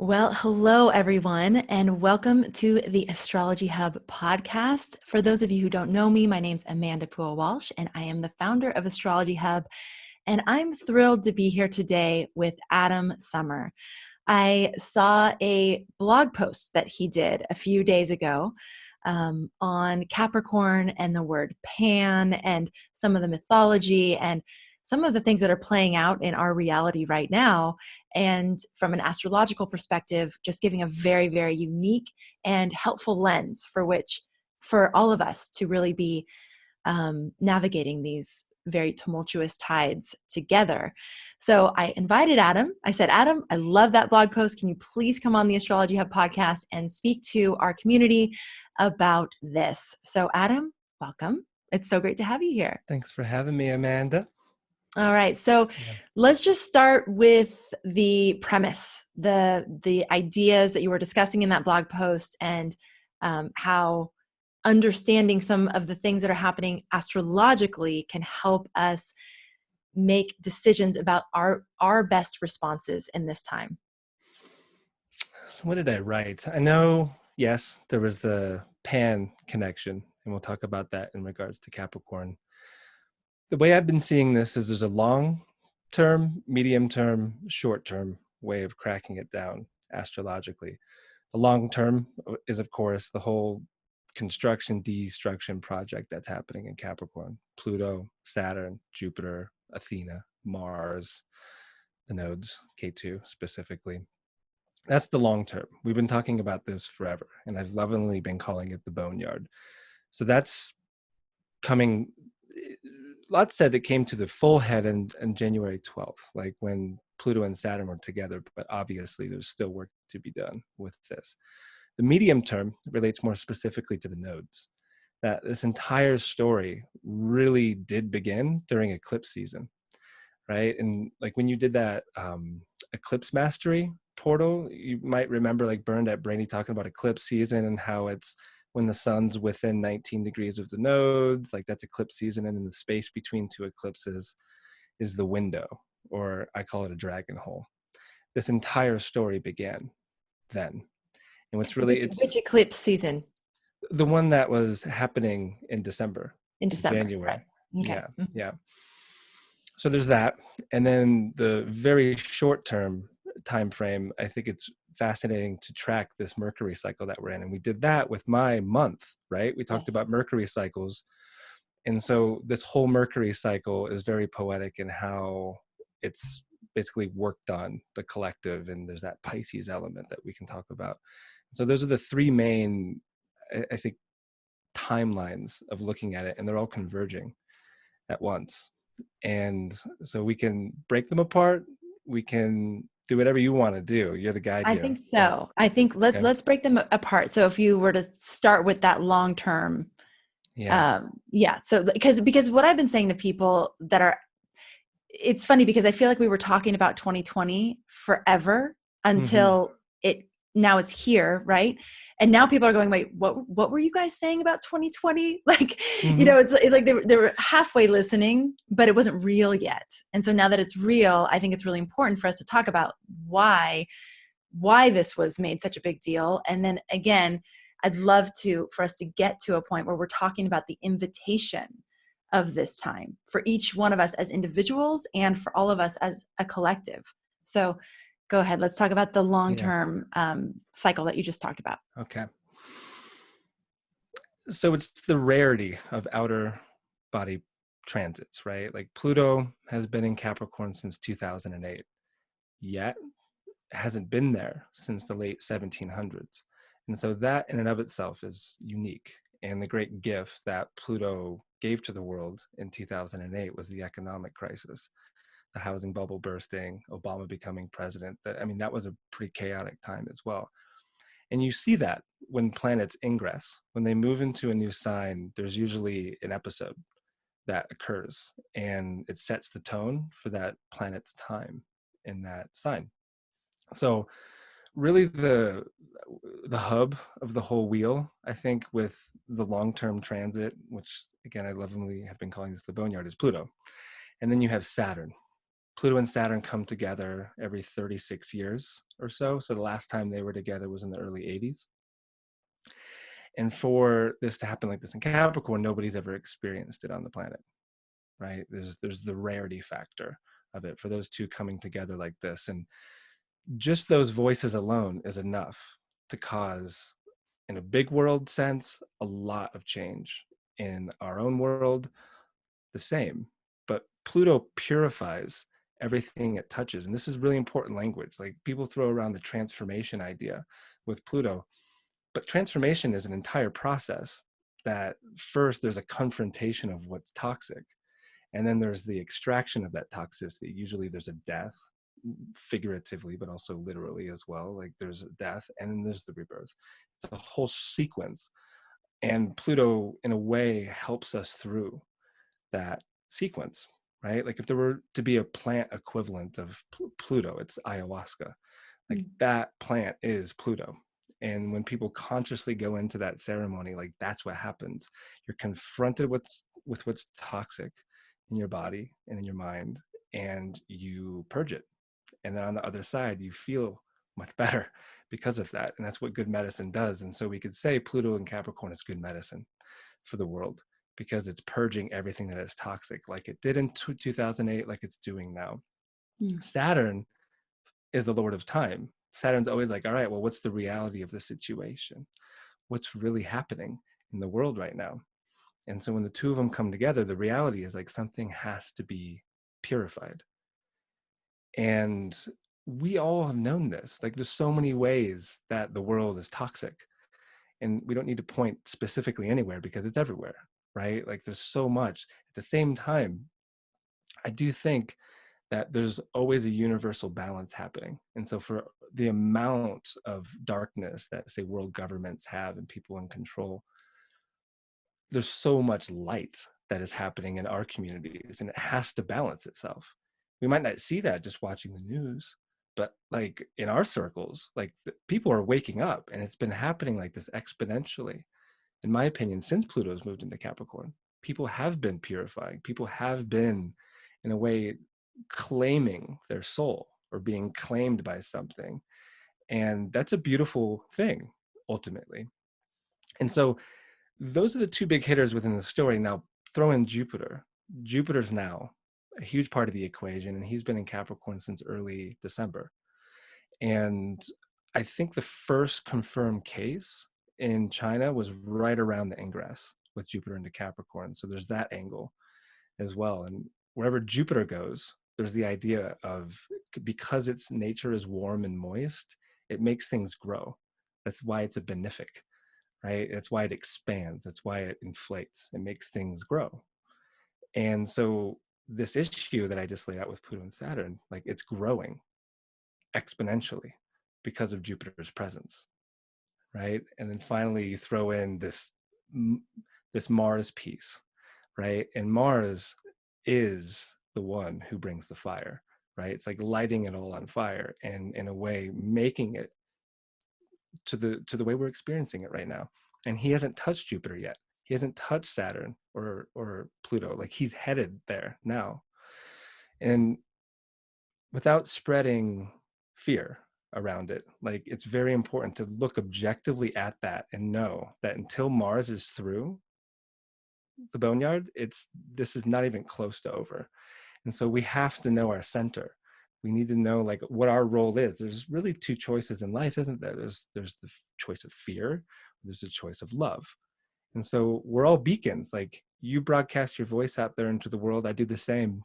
Well, hello everyone, and welcome to the Astrology Hub podcast. For those of you who don't know me, my name's Amanda Pua Walsh, and I am the founder of Astrology Hub. And I'm thrilled to be here today with Adam Sommer. I saw a blog post that he did a few days ago on Capricorn and the word pan and some of the mythology and some of the things that are playing out in our reality right now. And from an astrological perspective, just giving a very, very unique and helpful lens for all of us to really be navigating these very tumultuous tides together. So I invited Adam. I said, Adam, I love that blog post. Can you please come on the Astrology Hub podcast and speak to our community about this? So Adam, welcome. It's so great to have you here. Thanks for having me, Amanda. All right. So Yeah. let's just start with the premise, the ideas that you were discussing in that blog post, and how understanding some of the things that are happening astrologically can help us make decisions about our best responses in this time. So what did I write? I know, yes, there was the pan connection, and we'll talk about that in regards to Capricorn. The way I've been seeing this is there's a long term, medium term, short term way of cracking it down astrologically. The long term is, of course, the whole construction destruction project that's happening in Capricorn. Pluto, Saturn, Jupiter, Athena, Mars, the nodes, K2 specifically. That's the long term. We've been talking about this forever, and I've lovingly been calling it the boneyard. So that's coming. Lots said it came to the full head on January 12th, like when Pluto and Saturn were together, but obviously there's still work to be done with this. The medium term relates more specifically to the nodes, that this entire story really did begin during eclipse season, right? And like when you did that eclipse mastery portal, you might remember like Burned at Brainy talking about eclipse season and how it's when the sun's within 19 degrees of the nodes, like that's eclipse season, and then the space between two eclipses is the window, or I call it a dragon hole. This entire story began then. And what's really, Which eclipse season? the one that was happening in December, In December, January. right? Okay. Yeah, yeah. So there's that. And then the very short term time frame, I think it's fascinating to track this Mercury cycle that we're in. And we did that with my month, right? We talked Yes. about Mercury cycles. And so this whole Mercury cycle is very poetic in how it's basically worked on the collective, and there's that Pisces element that we can talk about. So those are the three main, I think, timelines of looking at it, and they're all converging at once. And so we can break them apart. We can do whatever you want to do. You're the guide I here. think so. I think Yeah. let's break them apart. So if you were to start with that long term, Yeah. yeah. So because what I've been saying to people that are, it's funny because I feel like we were talking about 2020 forever Mm-hmm. until now it's here, right? And now people are going, wait, what were you guys saying about 2020? Like, Mm-hmm. it's like they were halfway listening, but it wasn't real yet. And so now that it's real, I think it's really important for us to talk about why this was made such a big deal. And then again, I'd love for us to get to a point where we're talking about the invitation of this time for each one of us as individuals and for all of us as a collective. So go ahead. Let's talk about the Yeah. long-term cycle that you just talked about. Okay. So it's the rarity of outer body transits, right? Like Pluto has been in Capricorn since 2008, yet hasn't been there since the late 1700s. And so that in and of itself is unique. And the great gift that Pluto gave to the world in 2008 was the economic crisis, the housing bubble bursting, Obama becoming president. That was a pretty chaotic time as well. And you see that when planets ingress, when they move into a new sign, there's usually an episode that occurs, and it sets the tone for that planet's time in that sign. So really the hub of the whole wheel, I think, with the long-term transit, which again I lovingly have been calling this the boneyard, is Pluto. And then you have Saturn. Pluto and Saturn come together every 36 years or so. So the last time they were together was in the early 80s. And for this to happen like this in Capricorn, nobody's ever experienced it on the planet, right? There's the rarity factor of it for those two coming together like this. And just those voices alone is enough to cause, in a big world sense, a lot of change. In our own world, the same. But Pluto purifies everything it touches. And this is really important language. Like, people throw around the transformation idea with Pluto, but transformation is an entire process that first there's a confrontation of what's toxic. And then there's the extraction of that toxicity. Usually there's a death, figuratively, but also literally as well. Like, there's a death and then there's the rebirth. It's a whole sequence. And Pluto, in a way, helps us through that sequence, right? Like, if there were to be a plant equivalent of Pluto, it's ayahuasca. Like, that plant is Pluto. And when people consciously go into that ceremony, like, that's what happens. You're confronted with what's toxic in your body and in your mind, and you purge it. And then on the other side, you feel much better because of that. And that's what good medicine does. And so we could say Pluto in Capricorn is good medicine for the world, because it's purging everything that is toxic, like it did in 2008, like it's doing now. Saturn is the Lord of time. Saturn's always like, all right, well, what's the reality of the situation? What's really happening in the world right now? And so when the two of them come together, the reality is like something has to be purified. And we all have known this. Like, there's so many ways that the world is toxic, and we don't need to point specifically anywhere because it's everywhere, right? Like, there's so much. At the same time, I do think that there's always a universal balance happening. And so for the amount of darkness that, say, world governments have and people in control, there's so much light that is happening in our communities, and it has to balance itself. We might not see that just watching the news, but like in our circles, like, people are waking up, and it's been happening like this exponentially, in my opinion, since Pluto's moved into Capricorn. People have been purifying. People have been, in a way, claiming their soul or being claimed by something. And that's a beautiful thing, ultimately. And so those are the two big hitters within the story. Now, throw in Jupiter. Jupiter's now a huge part of the equation, and he's been in Capricorn since early December. And I think the first confirmed case in China was right around the ingress with Jupiter into Capricorn. So there's that angle as well. And wherever Jupiter goes, there's the idea of, because its nature is warm and moist, it makes things grow. That's why it's a benefic, right? That's why it expands. That's why it inflates. It makes things grow. And so this issue that I just laid out with Pluto and Saturn, like, it's growing exponentially because of Jupiter's presence, right? And then finally you throw in this Mars piece, right? And Mars is the one who brings the fire, right? It's like lighting it all on fire, and in a way making it to the way we're experiencing it right now. And he hasn't touched Jupiter yet. He hasn't touched Saturn or Pluto. Like, he's headed there now. And without spreading fear around it, like, it's very important to look objectively at that and know that until Mars is through the boneyard, this is not even close to over. And so we have to know our center. We need to know, like, what our role is. There's really two choices in life, isn't there? There's the choice of fear, there's a choice of love. And so we're all beacons. Like, you broadcast your voice out there into the world, I do the same.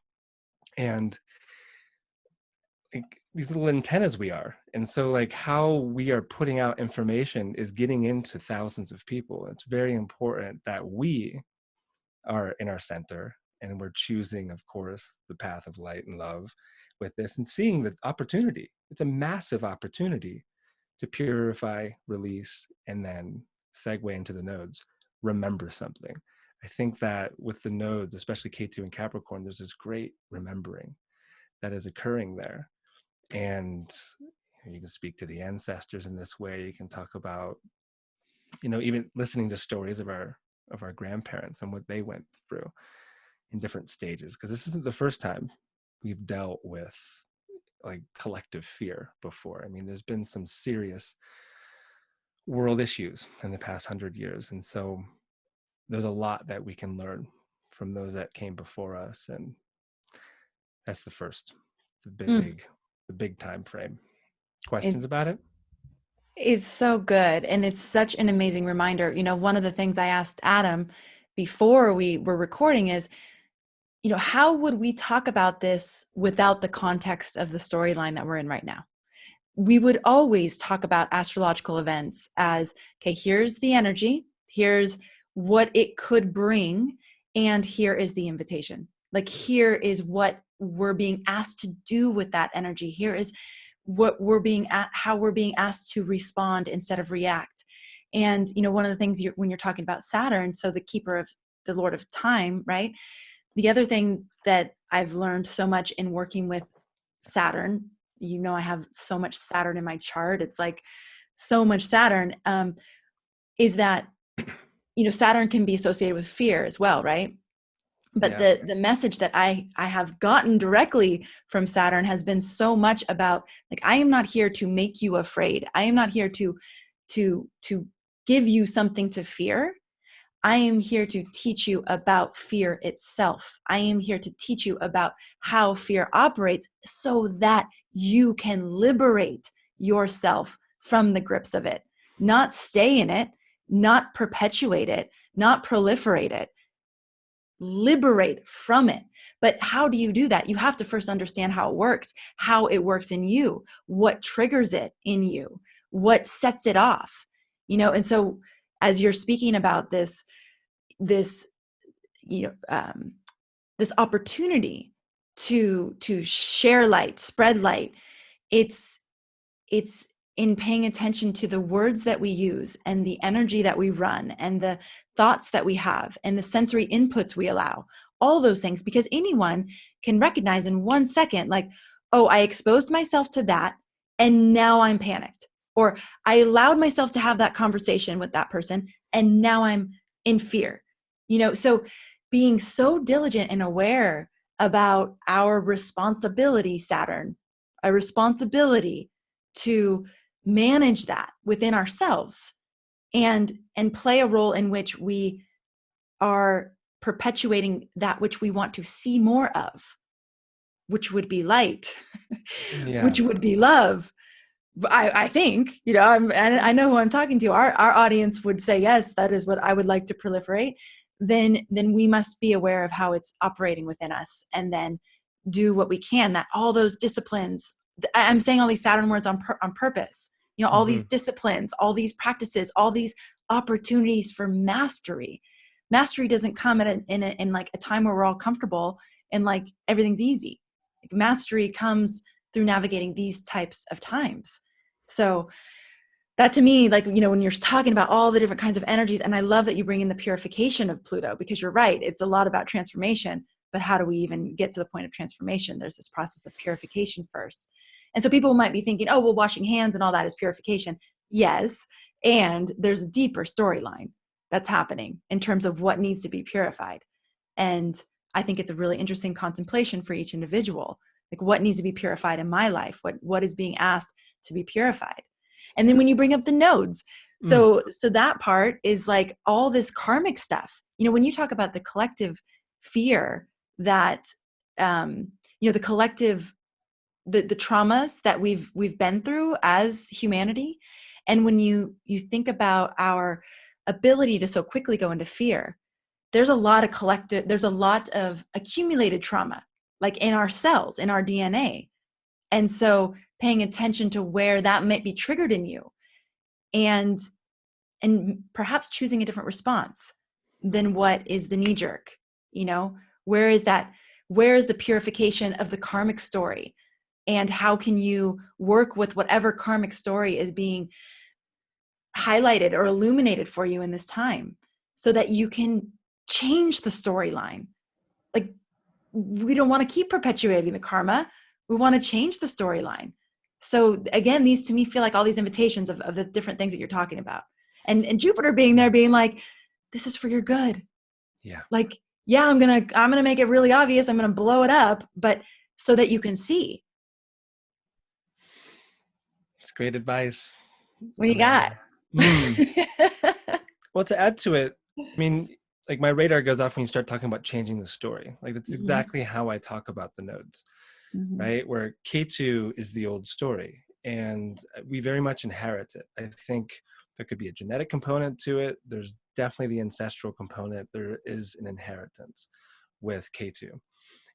And like, these little antennas we are. And so, like, how we are putting out information is getting into thousands of people. It's very important that we are in our center, and we're choosing, of course, the path of light and love with this, and seeing the opportunity. It's a massive opportunity to purify, release, and then segue into the nodes. Remember something. I think that with the nodes, especially K2 and Capricorn, there's this great remembering that is occurring there. And you can speak to the ancestors in this way. You can talk about, even listening to stories of our grandparents and what they went through in different stages, because this isn't the first time we've dealt with like collective fear before. I mean, there's been some serious world issues in the past 100 years. And so there's a lot that we can learn from those that came before us. And that's the first, Mm. the big time frame. Questions It's about it? It's so good. And it's such an amazing reminder. One of the things I asked Adam before we were recording is, how would we talk about this without the context of the storyline that we're in right now? We would always talk about astrological events as, okay, here's the energy, here's what it could bring, and here is the invitation. Like, here is what we're being asked to do with that energy. Here is what how we're being asked to respond instead of react. And, one of the things when you're talking about Saturn, so the keeper of the Lord of time, right? The other thing that I've learned so much in working with Saturn, I have so much Saturn in my chart. It's like so much Saturn, is that, Saturn can be associated with fear as well, right? But Yeah. the message that I have gotten directly from Saturn has been so much about, like, I am not here to make you afraid. I am not here to give you something to fear. I am here to teach you about fear itself. I am here to teach you about how fear operates so that you can liberate yourself from the grips of it, not stay in it, not perpetuate it, not proliferate it, liberate from it. But how do you do that? You have to first understand how it works in you, what triggers it in you, what sets it off, and so as you're speaking about this this opportunity to share light, spread light, it's in paying attention to the words that we use and the energy that we run and the thoughts that we have and the sensory inputs we allow, all those things, because anyone can recognize in 1 second, like, oh, I exposed myself to that and now I'm panicked, or I allowed myself to have that conversation with that person and now I'm in fear. So being so diligent and aware about our responsibility, Saturn, a responsibility to manage that within ourselves and play a role in which we are perpetuating that which we want to see more of, which would be light, Yeah. which would be love. I think, I know who I'm talking to. Our audience would say, yes, that is what I would like to proliferate. Then we must be aware of how it's operating within us, and then do what we can. That all those disciplines, I'm saying all these Saturn words on purpose. All Mm-hmm. these disciplines, all these practices, all these opportunities for mastery. Mastery doesn't come in like a time where we're all comfortable and like everything's easy. Like, mastery comes through navigating these types of times. So that, to me, like, when you're talking about all the different kinds of energies, and I love that you bring in the purification of Pluto, because you're right, it's a lot about transformation, but how do we even get to the point of transformation? There's this process of purification first. And so people might be thinking, oh, well, washing hands and all that is purification. Yes. And there's a deeper storyline that's happening in terms of what needs to be purified. And I think it's a really interesting contemplation for each individual. Like, what needs to be purified in my life? What is being asked to be purified? And then when you bring up the nodes, so that part is like all this karmic stuff. When you talk about the collective fear that, the collective, the traumas that we've been through as humanity, and when you think about our ability to so quickly go into fear, there's a lot of accumulated trauma, like in our cells, in our DNA. And so paying attention to where that might be triggered in you, and perhaps choosing a different response than what is the knee jerk. Where is the purification of the karmic story, and how can you work with whatever karmic story is being highlighted or illuminated for you in this time, so that you can change the storyline. Like, we don't want to keep perpetuating the karma. We want to change the storyline. So again, these to me feel like all these invitations of the different things that you're talking about. And Jupiter being there, being like, this is for your good. Yeah. Like, yeah, I'm gonna make it really obvious. I'm gonna blow it up, but so that you can see. It's great advice, What you got? Amanda. Well, to add to it, I mean, like my radar goes off when you start talking about changing the story. Like that's Mhm. exactly how I talk about the nodes, Mhm. right? Where K2 is the old story and we very much inherit it. I think there could be a genetic component to it. There's definitely the ancestral component. There is an inheritance with K2.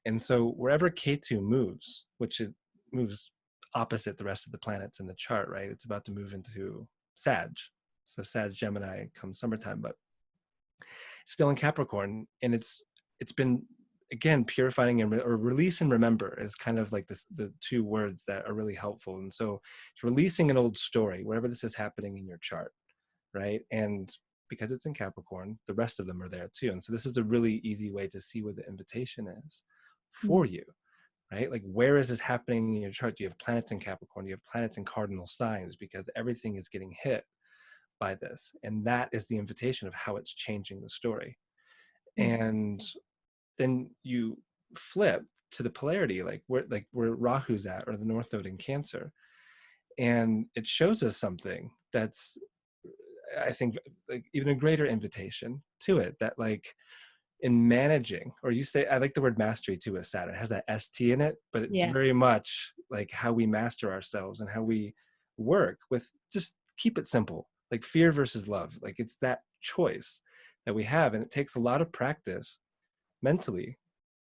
And so wherever K2 moves, which it moves opposite the rest of the planets in the chart, right? It's about to move into Sag. So Sag Gemini comes summertime, but still in Capricorn. And it's been, again, purifying or release and remember is kind of like this, the two words that are really helpful. And so it's releasing an old story, wherever this is happening in your chart, right? And because it's in Capricorn, the rest of them are there too. And so this is a really easy way to see where the invitation is for you, right? Like, where is this happening in your chart? Do you have planets in Capricorn? Do you have planets in cardinal signs? Because everything is getting hit by this. And that is the invitation of how it's changing the story. And then you flip to the polarity, like where Rahu's at, or the North Node in Cancer. And it shows us something that's, I think, like even a greater invitation to it, that like in managing, or you say, I like the word mastery too with Saturn. It has that ST in it, but it's Yeah. very much like how we master ourselves and how we work with, just keep it simple, like fear versus love. Like it's that choice that we have. And it takes a lot of practice mentally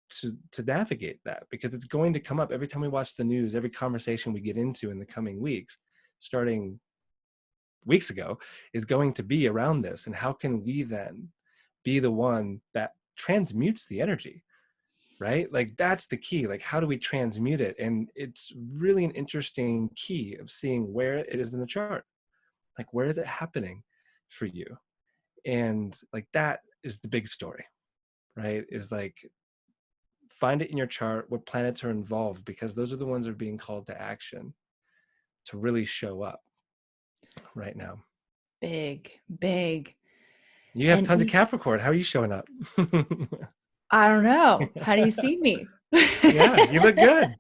to navigate that, because it's going to come up every time we watch the news, every conversation we get into in the coming weeks, starting weeks ago, is going to be around this. And how can we then be the one that transmutes the energy, right? Like that's the key. Like, how do we transmute it? And it's really an interesting key of seeing where it is in the chart. Like, where is it happening for you? And like, that is the big story, right? Is like, find it in your chart, what planets are involved, because those are the ones that are being called to action to really show up right now. Big. You have And tons of Capricorn. How are you showing up? I don't know. How do you see me? Yeah, you look good.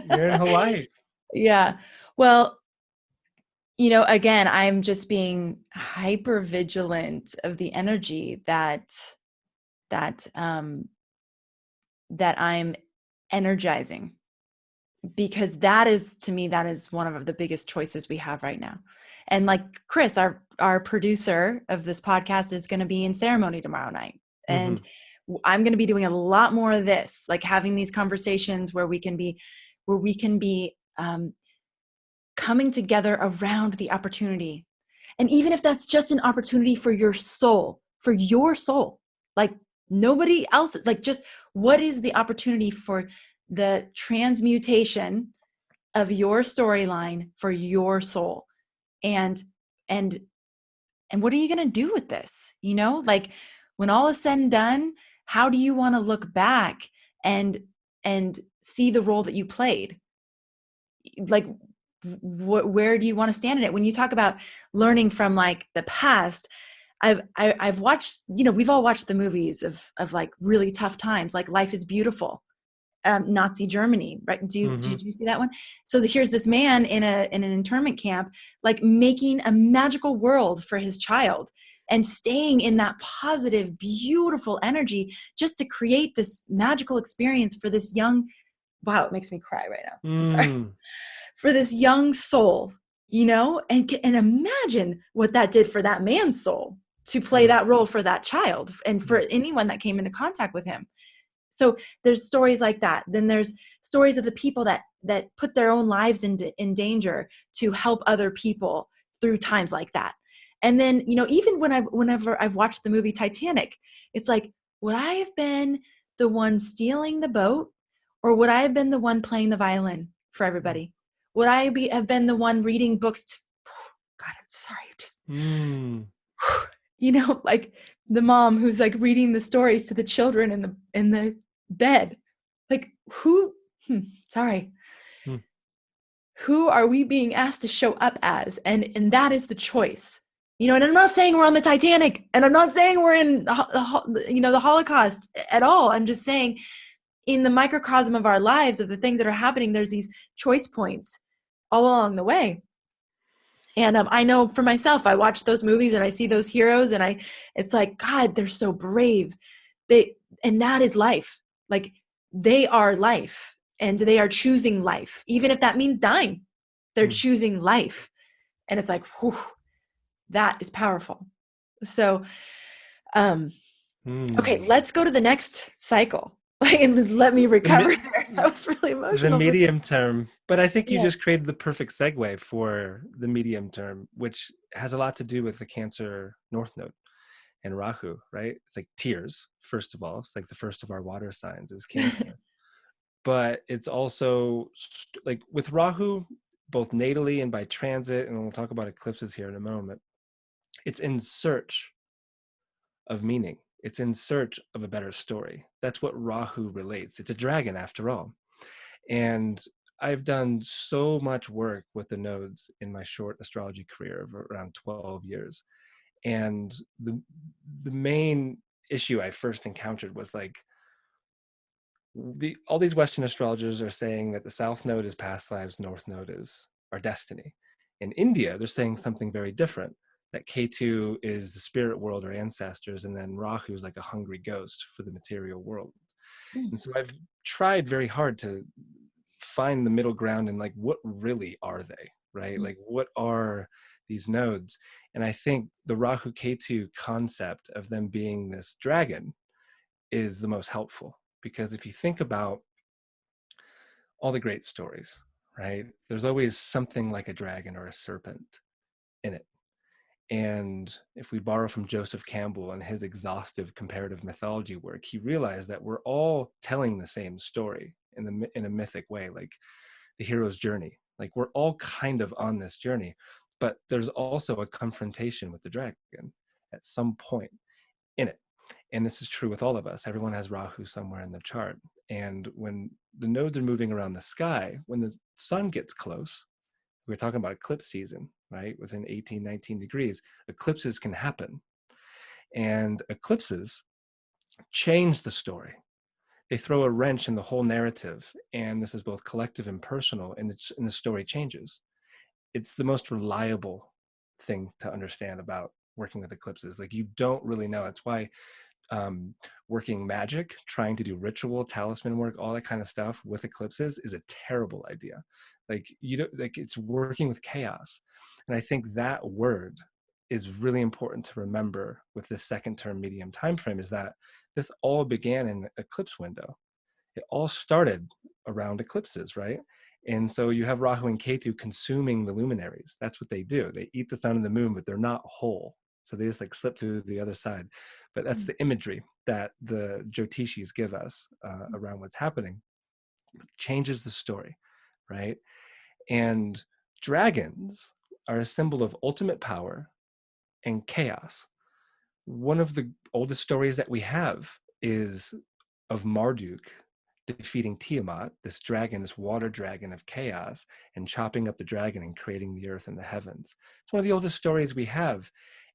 You're in Hawaii. Yeah. Well, again, I'm just being hyper vigilant of the energy that I'm energizing, because that is, to me, that is one of the biggest choices we have right now. And like Chris, our producer of this podcast, is going to be in ceremony tomorrow night. And I'm going to be doing a lot more of this, like having these conversations where we can be coming together around the opportunity. And even if that's just an opportunity for your soul, like nobody else's, like just what is the opportunity for the transmutation of your storyline for your soul? And and what are you going to do with this? Like when all is said and done, how do you want to look back and see the role that you played? Like where do you want to stand in it? When you talk about learning from like the past, I've watched, we've all watched the movies of like really tough times, like Life is Beautiful, Nazi Germany, right? Did you see that one? So here's this man in an internment camp, like making a magical world for his child and staying in that positive, beautiful energy just to create this magical experience for this young, wow, it makes me cry right now. I'm sorry. For this young soul, and imagine what that did for that man's soul to play that role for that child and for anyone that came into contact with him. So there's stories like that. Then there's stories of the people that put their own lives in danger to help other people through times like that. And then, even whenever I've watched the movie Titanic, it's like, would I have been the one stealing the boat, or would I have been the one playing the violin for everybody? Would I have been the one reading books God, I'm sorry. Just, like the mom who's like reading the stories to the children in the bed. Like sorry. Who are we being asked to show up as? And that is the choice. And I'm not saying we're on the Titanic, and I'm not saying we're in the Holocaust at all. I'm just saying in the microcosm of our lives, of the things that are happening, there's these choice points all along the way. And I know for myself, I watch those movies and I see those heroes, and it's like, God, they're so brave. And that is life. Like, they are life, and they are choosing life, even if that means dying. They're choosing life, and it's like, whew, that is powerful. So, okay, let's go to the next cycle. And let me recover there. That was really The emotional. medium term, but I think you Yeah. just created the perfect segue for the medium term, which has a lot to do with the Cancer North Node and Rahu, right? It's like tears, first of all. It's like the first of our water signs is Cancer. But it's also like with Rahu, both natally and by transit, and we'll talk about eclipses here in a moment, it's in search of meaning. It's in search of a better story. That's what Rahu relates. It's a dragon after all. And I've done so much work with the nodes in my short astrology career of around 12 years. And the main issue I first encountered was like, all these Western astrologers are saying that the South Node is past lives, North Node is our destiny. In India, they're saying something very different, that Ketu is the spirit world or ancestors, and then Rahu is like a hungry ghost for the material world. And so I've tried very hard to find the middle ground and like, what really are they, right? Like, what are these nodes? And I think the Rahu Ketu concept of them being this dragon is the most helpful, because if you think about all the great stories, right, there's always something like a dragon or a serpent in it. And if we borrow from Joseph Campbell and his exhaustive comparative mythology work, he realized that we're all telling the same story in a mythic way, like the hero's journey. Like, we're all kind of on this journey, but there's also a confrontation with the dragon at some point in it. And this is true with all of us. Everyone has Rahu somewhere in the chart. And when the nodes are moving around the sky, when the sun gets close, we're talking about eclipse season, right? Within 18, 19 degrees, eclipses can happen. And eclipses change the story. They throw a wrench in the whole narrative. And this is both collective and personal, and the story changes. It's the most reliable thing to understand about working with eclipses. Like, you don't really know. It's why working magic, trying to do ritual, talisman work, all that kind of stuff with eclipses is a terrible idea. Like, you don't, like, it's working with chaos. And I think that word is really important to remember with this second term medium time frame, is that this all began in eclipse window. It all started around eclipses, right? And so you have Rahu and Ketu consuming the luminaries. That's what they do. They eat the sun and the moon, but they're not whole. So they just like slip to the other side. But that's the imagery that the Jyotishis give us around what's happening. It changes the story, right? And dragons are a symbol of ultimate power and chaos. One of the oldest stories that we have is of Marduk defeating Tiamat, this dragon, this water dragon of chaos, and chopping up the dragon and creating the earth and the heavens. It's one of the oldest stories we have,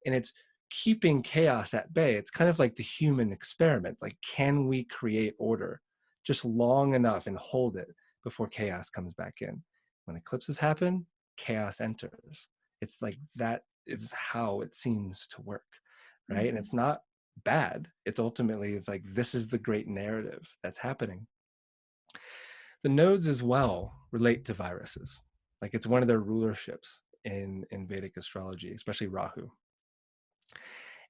and it's keeping chaos at bay. It's kind of like the human experiment. Like, can we create order just long enough and hold it before chaos comes back in? When eclipses happen, chaos enters. It's like that is how it seems to work, right? And it's not bad. It's ultimately, it's like, this is the great narrative that's happening. The nodes as well relate to viruses. Like, it's one of their rulerships in Vedic astrology, especially Rahu.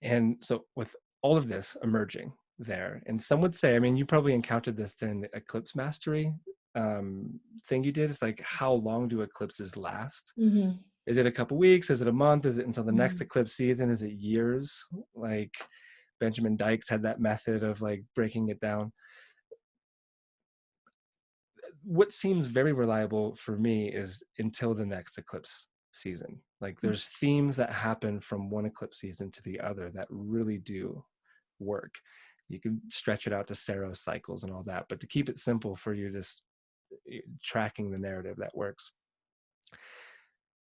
And so with all of this emerging there, and some would say, I mean, you probably encountered this during the eclipse mastery thing you did. It's like, how long do eclipses last? Is it a couple weeks? Is it a month? Is it until the next eclipse season? Is it years? Like, Benjamin Dykes had that method of like breaking it down. What seems very reliable for me is until the next eclipse season. Like, there's themes that happen from one eclipse season to the other that really do work. You can stretch it out to Saros cycles and all that, but to keep it simple for you, just tracking the narrative that works.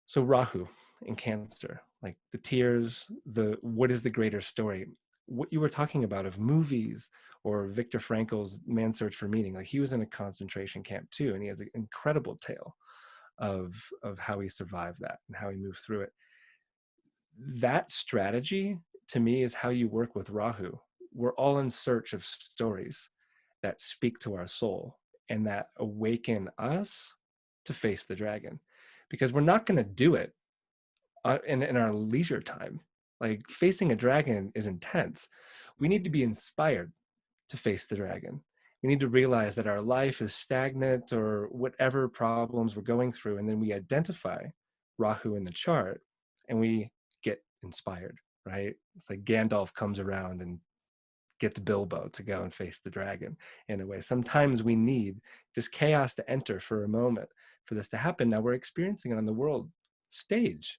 So Rahu in Cancer, like the tears, the what is the greater story? what you were talking about of movies, or Viktor Frankl's Man's Search for Meaning. Like, he was in a concentration camp too, and he has an incredible tale of how he survived that and how he moved through it. That strategy, to me, is how you work with Rahu. We're all in search of stories that speak to our soul and that awaken us to face the dragon, because we're not going to do it in our leisure time. Like, facing a dragon is intense. We need to be inspired to face the dragon. We need to realize that our life is stagnant, or whatever problems we're going through, and then we identify Rahu in the chart and we get inspired, right? It's like Gandalf comes around and gets Bilbo to go and face the dragon in a way. Sometimes we need just chaos to enter for a moment for this to happen. Now we're experiencing it on the world stage.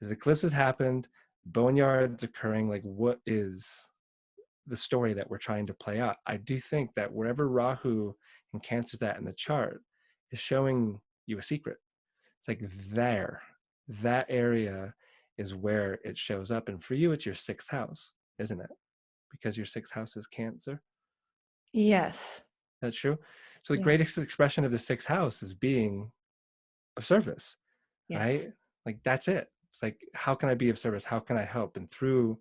As eclipses happened, boneyards occurring, like, what is the story that we're trying to play out? I do think that wherever Rahu encancers that in the chart is showing you a secret. It's like that area is where it shows up. And for you, it's your sixth house, isn't it? Because your sixth house is Cancer. Yes. That's true. So the Yes. greatest expression of the sixth house is being of service, right? Yes. Like, that's it. It's like, how can I be of service? How can I help? And through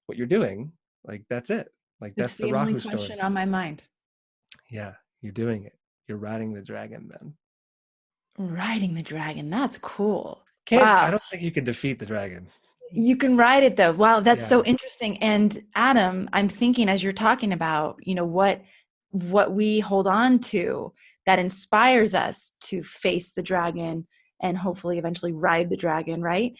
what you're doing, like, that's it. Like, It's that's the the only Rahu story. question on my mind. Yeah, you're doing it. You're riding the dragon then. Riding the dragon. That's cool. I Wow. don't think you can defeat the dragon. You can ride it though. Wow, that's so Yeah, interesting. And Adam, I'm thinking as you're talking about, what we hold on to that inspires us to face the dragon and hopefully eventually ride the dragon, right?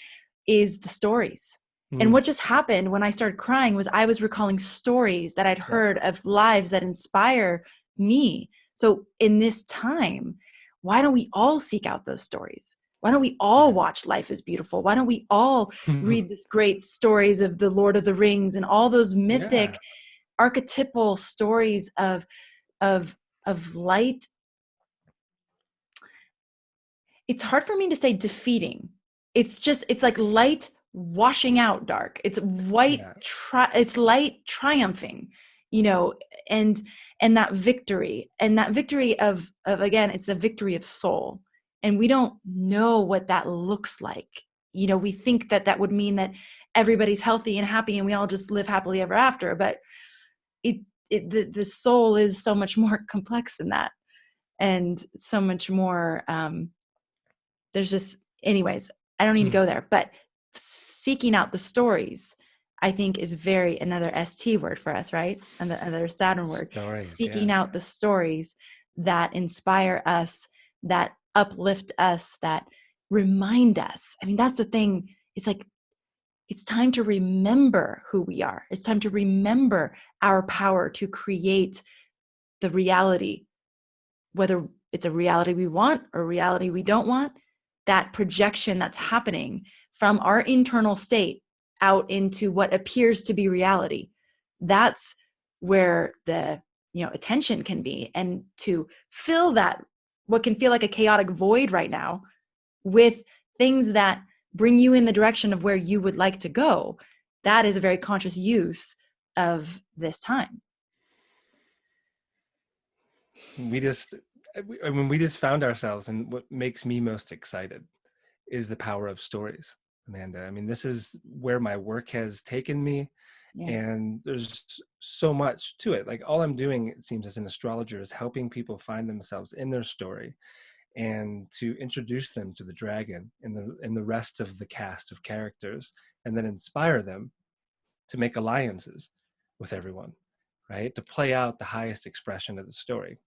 Is the stories. And mm, what just happened when I started crying was I was recalling stories that I'd yeah, heard of lives that inspire me. So in this time, why don't we all seek out those stories? Why don't we all yeah. watch Life is Beautiful? Why don't we all read these great stories of the Lord of the Rings and all those Yeah, mythic archetypal stories of of light? It's hard for me to say defeating. It's like light washing out dark. It's yeah, it's light triumphing, you know, and that victory, of again, it's the victory of soul. And we don't know what that looks like. We think that that would mean that everybody's healthy and happy and we all just live happily ever after, but it the soul is so much more complex than that, and so much more there's just, anyways, I don't need to mm, go there, but seeking out the stories, I think, is very another ST word for us, right? And the other Saturn word, stories. seeking Yeah, out the stories that inspire us, that uplift us, that remind us. I mean, that's the thing. It's like, it's time to remember who we are. It's time to remember our power to create the reality, whether it's a reality we want or a reality we don't want. That projection that's happening from our internal state out into what appears to be reality, that's where the attention can be. And to fill that, what can feel like a chaotic void right now, with things that bring you in the direction of where you would like to go, that is a very conscious use of this time. we just found ourselves, and what makes me most excited is the power of stories, Amanda. I mean, this is where my work has taken me, Yeah. and there's so much to it. Like, all I'm doing, it seems, as an astrologer, is helping people find themselves in their story and to introduce them to the dragon and the rest of the cast of characters, and then inspire them to make alliances with everyone, right? To play out the highest expression of the story.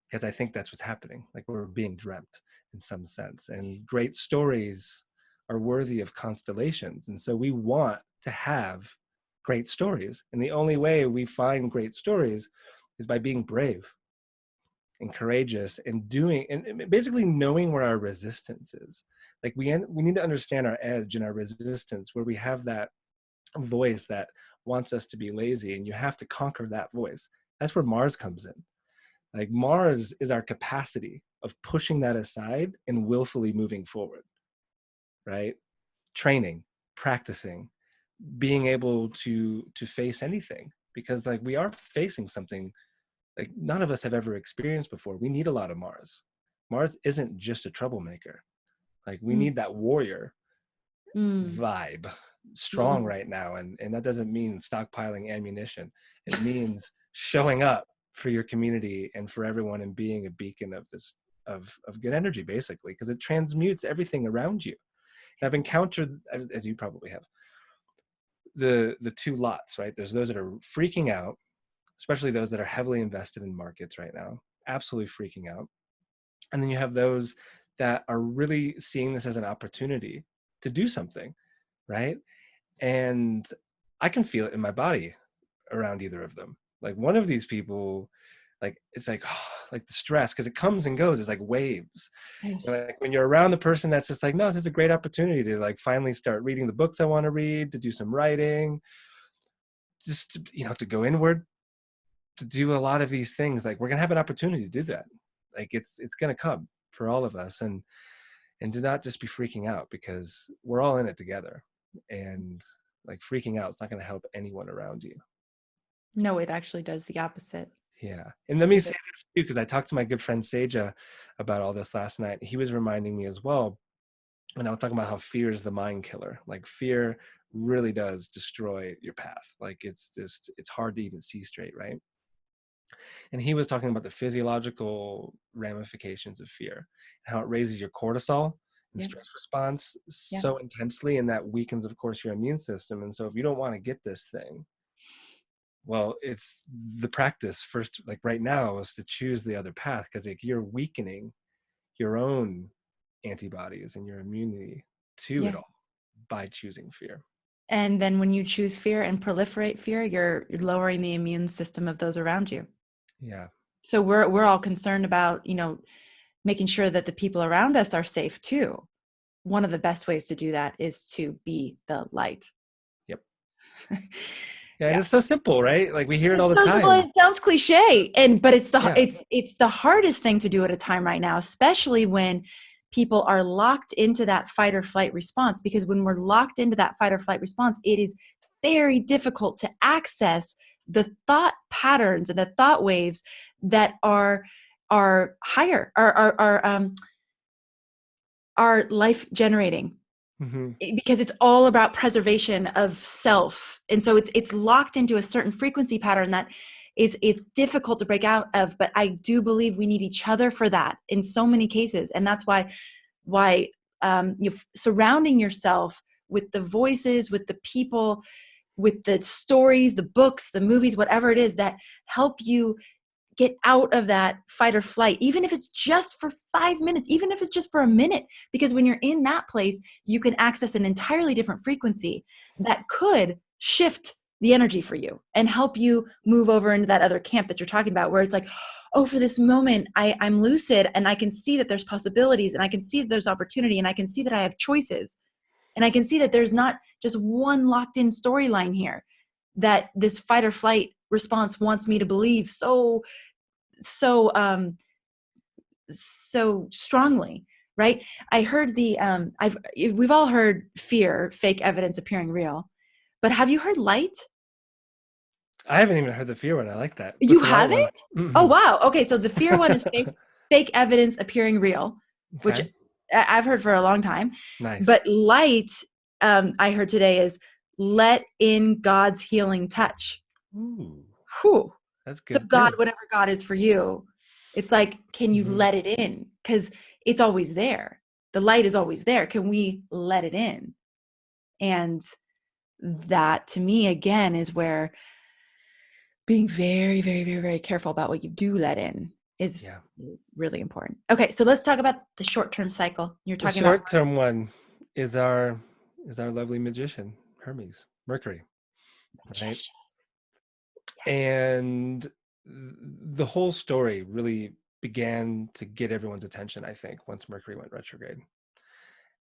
Because I think that's what's happening. Like, we're being dreamt in some sense, and great stories are worthy of constellations. And so we want to have great stories. And the only way we find great stories is by being brave and courageous and doing, and basically knowing where our resistance is. Like, we need to understand our edge and our resistance, where we have that voice that wants us to be lazy, and you have to conquer that voice. That's where Mars comes in. Like, Mars is our capacity of pushing that aside and willfully moving forward, right? Training, practicing, being able to face anything, because like we are facing something like none of us have ever experienced before. We need a lot of Mars. Mars isn't just a troublemaker. Like we Mm, need that warrior mm, vibe strong mm. right now. And that doesn't mean stockpiling ammunition. It means showing up for your community and for everyone and being a beacon of this of good energy, basically, because it transmutes everything around you. And I've encountered, as you probably have, the two lots, right? There's those that are freaking out, especially those that are heavily invested in markets right now, absolutely freaking out. And then you have those that are really seeing this as an opportunity to do something, right? And I can feel it in my body around either of them. Like one of these people, like it's like like the stress, because it comes and goes. It's like waves. You Yes. know, like when you're around the person that's just like, no, this is a great opportunity to like finally start reading the books I want to read, to do some writing, just to, to go inward, to do a lot of these things. Like we're gonna have an opportunity to do that. Like it's gonna come for all of us, and to not just be freaking out, because we're all in it together. And like freaking out is not gonna help anyone around you. No, it actually does the opposite. Yeah. And let me It say is. this too, because I talked to my good friend Seja about all this last night. He was reminding me as well, and I was talking about how fear is the mind killer. Like fear really does destroy your path. Like it's hard to even see straight, right? And he was talking about the physiological ramifications of fear, how it raises your cortisol and Yeah. stress response Yeah. so intensely, and that weakens, of course, your immune system. And so if you don't want to get this thing, well, it's the practice first, like right now, is to choose the other path, because like you're weakening your own antibodies and your immunity to it Yeah. all by choosing fear. And then when you choose fear and proliferate fear, you're lowering the immune system of those around you. Yeah. So we're all concerned about, making sure that the people around us are safe too. One of the best ways to do that is to be the light. Yep. Yeah, and Yeah. it's so simple, right? Like we hear it all It's the so simple. time. It sounds cliche, but Yeah. it's the hardest thing to do at a time right now, especially when people are locked into that fight or flight response. Because when we're locked into that fight or flight response, it is very difficult to access the thought patterns and the thought waves that are higher, are life generating, Hmm. because it's all about preservation of self. And so it's locked into a certain frequency pattern that it's difficult to break out of. But I do believe we need each other for that in so many cases. And that's why you surrounding yourself with the voices, with the people, with the stories, the books, the movies, whatever it is that help you get out of that fight or flight, even if it's just for 5 minutes, even if it's just for a minute. Because when you're in that place, you can access an entirely different frequency that could shift the energy for you and help you move over into that other camp that you're talking about, where it's like, oh, for this moment, I'm lucid and I can see that there's possibilities, and I can see that there's opportunity, and I can see that I have choices, and I can see that there's not just one locked in storyline here that this fight or flight response wants me to believe so so strongly, right? I heard we've all heard fear, fake evidence appearing real, but have you heard light? I haven't even heard the fear one. I like that. You What's the light one? haven't? Oh Hmm. wow. Okay, so the fear one is fake evidence appearing real, which Okay. I've heard for a long time. Nice. But light, I heard today, is let in God's healing touch. Ooh, Whew. that's So good God, too. whatever God is for you, it's like, can you Hmm. let it in? Because it's always there. The light is always there. Can we let it in? And that, to me, again, is where being very, very, very, very careful about what you do let in Yeah. is really important. Okay, so let's talk about the short-term cycle. You're The talking about short term one is our lovely magician, Hermes, Mercury, right? magician. Yes. And the whole story really began to get everyone's attention, I think, once Mercury went retrograde.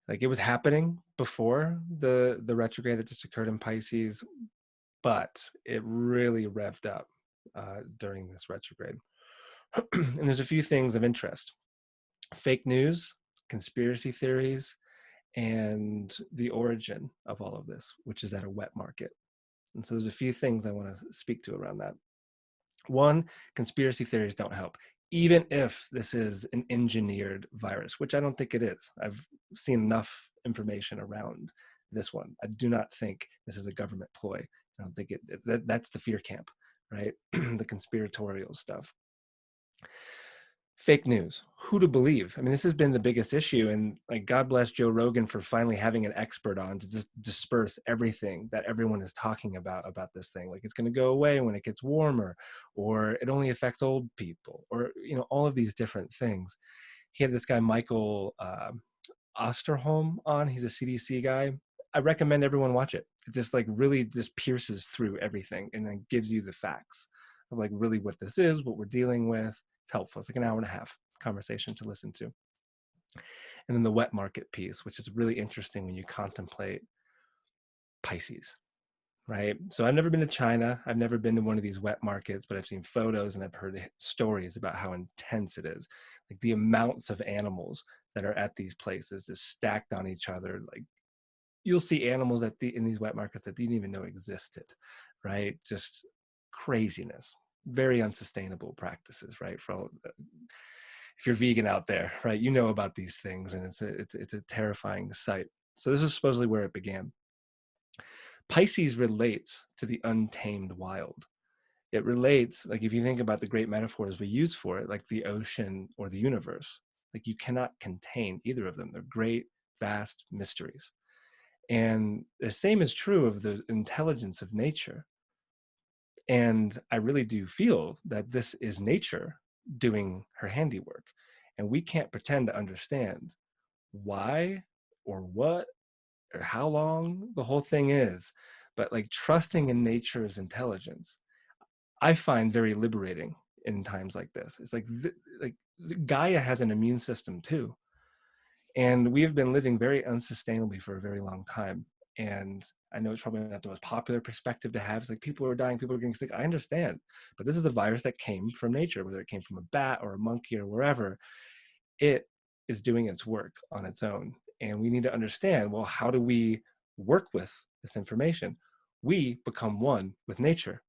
Like it was happening before the retrograde that just occurred in Pisces, but it really revved up during this retrograde. And there's a few things of interest: fake news, conspiracy theories, and the origin of all of this, which is at a wet market. And so there's a few things I want to speak to around that. One, conspiracy theories don't help, even if this is an engineered virus, which I don't think it is. I've seen enough information around this one. I do not think this is a government ploy. I don't think that's the fear camp, right? The conspiratorial stuff. Fake news, who to believe? I mean, this has been the biggest issue, and like, God bless Joe Rogan for finally having an expert on to just disperse everything that everyone is talking about this thing. Like, it's going to go away when it gets warmer, or it only affects old people, or all of these different things. He had this guy Michael Osterholm on. He's a CDC guy. I recommend everyone watch it. It just like really just pierces through everything and then gives you the facts of like really what this is, what we're dealing with. It's helpful. It's like an hour and a half conversation to listen to. And then the wet market piece, which is really interesting when you contemplate Pisces, right? So I've never been to China. I've never been to one of these wet markets, but I've seen photos and I've heard stories about how intense it is. Like the amounts of animals that are at these places just stacked on each other. Like you'll see animals in these wet markets that didn't even know existed, right? Just craziness. Very unsustainable practices, right? If you're vegan out there, right, you know about these things, and it's a terrifying sight. So this is supposedly where it began. Pisces relates to the untamed wild. It relates, like if you think about the great metaphors we use for it, like the ocean or the universe, like you cannot contain either of them. They're great, vast mysteries. And the same is true of the intelligence of nature. And I really do feel that this is nature doing her handiwork. And we can't pretend to understand why or what or how long the whole thing is. But like trusting in nature's intelligence, I find very liberating in times like this. It's like Gaia has an immune system too. And we have been living very unsustainably for a very long time. And I know it's probably not the most popular perspective to have. It's like people are dying, people are getting sick. I understand. But this is a virus that came from nature, whether it came from a bat or a monkey or wherever. It is doing its work on its own. And we need to understand, well, how do we work with this information? We become one with nature.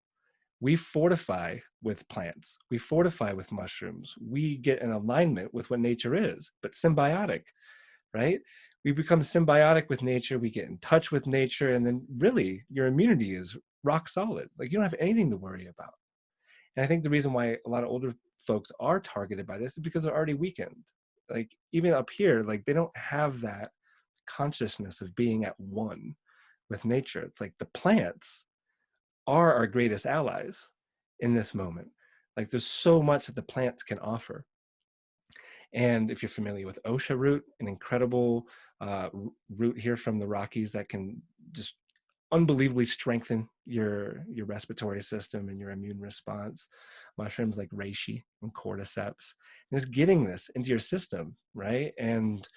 We fortify with plants. We fortify with mushrooms. We get in alignment with what nature is, but symbiotic, right? We become symbiotic with nature. We get in touch with nature. And then really your immunity is rock solid. Like you don't have anything to worry about. And I think the reason why a lot of older folks are targeted by this is because they're already weakened. Like even up here, like they don't have that consciousness of being at one with nature. It's like the plants are our greatest allies in this moment. Like there's so much that the plants can offer. And if you're familiar with Osha root, an incredible root here from the Rockies that can just unbelievably strengthen your respiratory system and your immune response. Mushrooms like reishi and cordyceps, and just getting this into your system, right? And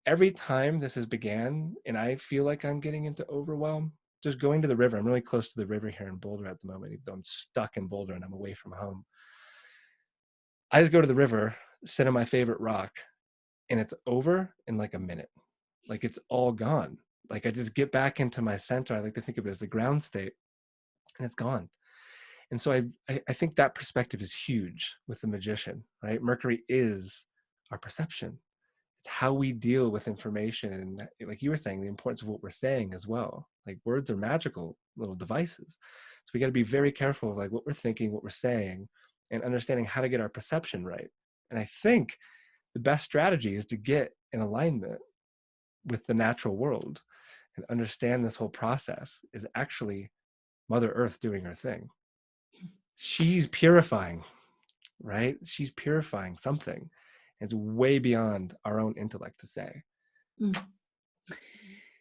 every time this has began, and I feel like I'm getting into overwhelm, just going to the river. I'm really close to the river here in Boulder at the moment, even though I'm stuck in Boulder and I'm away from home. I just go to the river, sit on my favorite rock, and it's over in like a minute. Like it's all gone. Like I just get back into my center. I like to think of it as the ground state, and it's gone. And so I think that perspective is huge with the magician, right? Mercury is our perception. It's how we deal with information. And like you were saying, the importance of what we're saying as well. Like words are magical little devices. So we got to be very careful of like what we're thinking, what we're saying, and understanding how to get our perception right. And I think the best strategy is to get in alignment with the natural world and understand this whole process is actually Mother Earth doing her thing. She's purifying, right? She's purifying something. It's way beyond our own intellect to say. Mm.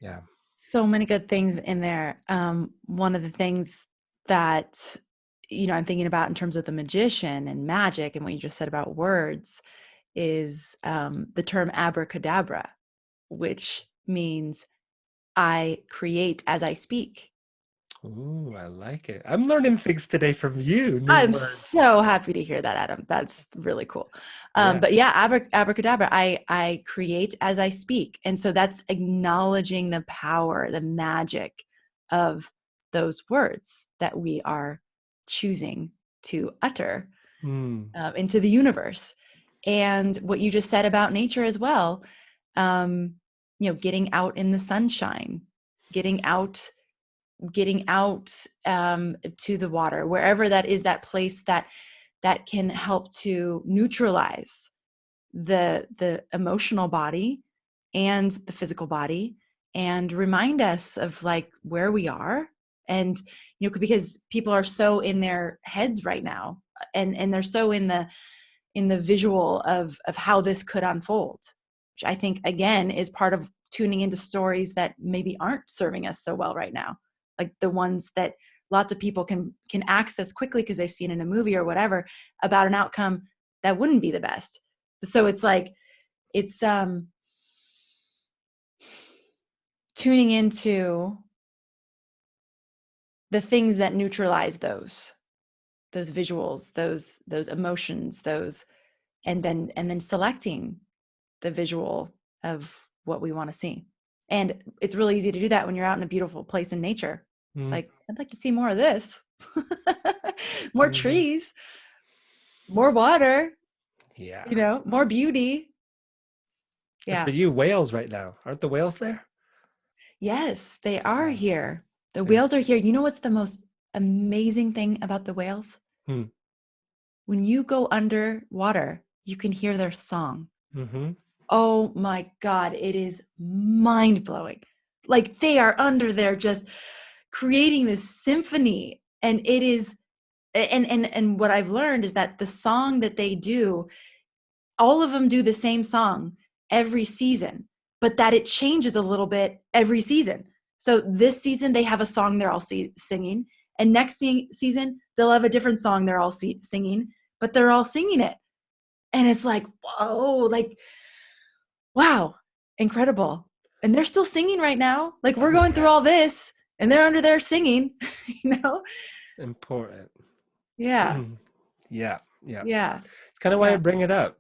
Yeah. So many good things in there. One of the things that, I'm thinking about in terms of the magician and magic and what you just said about words is the term abracadabra, which means I create as I speak. Ooh, I like it. I'm learning things today from you. New I'm words. so happy to hear that, Adam. That's really cool. Yeah. But yeah, abracadabra, I create as I speak. And so that's acknowledging the power, the magic of those words that we are choosing to utter Mm. into the universe. And what you just said about nature as well, um, getting out in the sunshine, getting out to the water, wherever that is, that place that can help to neutralize the emotional body and the physical body, and remind us of like where we are. And because people are so in their heads right now, and they're so in the visual of how this could unfold, which I think again is part of tuning into stories that maybe aren't serving us so well right now, like the ones that lots of people can access quickly because they've seen in a movie or whatever about an outcome that wouldn't be the best. So it's like it's tuning into the things that neutralize those visuals, those emotions, those, and then selecting the visual of what we want to see. And it's really easy to do that when you're out in a beautiful place in nature. It's Mm. like, I'd like to see more of this. More Hmm. trees, more water, Yeah. more beauty. And for Yeah. you, whales right now. Aren't the whales there? Yes, they are Yeah. here. The And whales are here. You know what's the most amazing thing about the whales? hmm. When you go underwater, you can hear their song. Mm-hmm. Oh my God, it is mind blowing. Like they are under there just creating this symphony. And it is, and what I've learned is that the song that they do, all of them do the same song every season, but that it changes a little bit every season. So this season they have a song they're all singing, and next season they'll have a different song they're all singing, but they're all singing it. And it's like, whoa, like, wow, incredible. And they're still singing right now. Like we're Oh going through yeah. all this and they're under there singing, you know? Important. Yeah. Yeah. Yeah. Yeah. It's kind of why I Yeah. bring it up.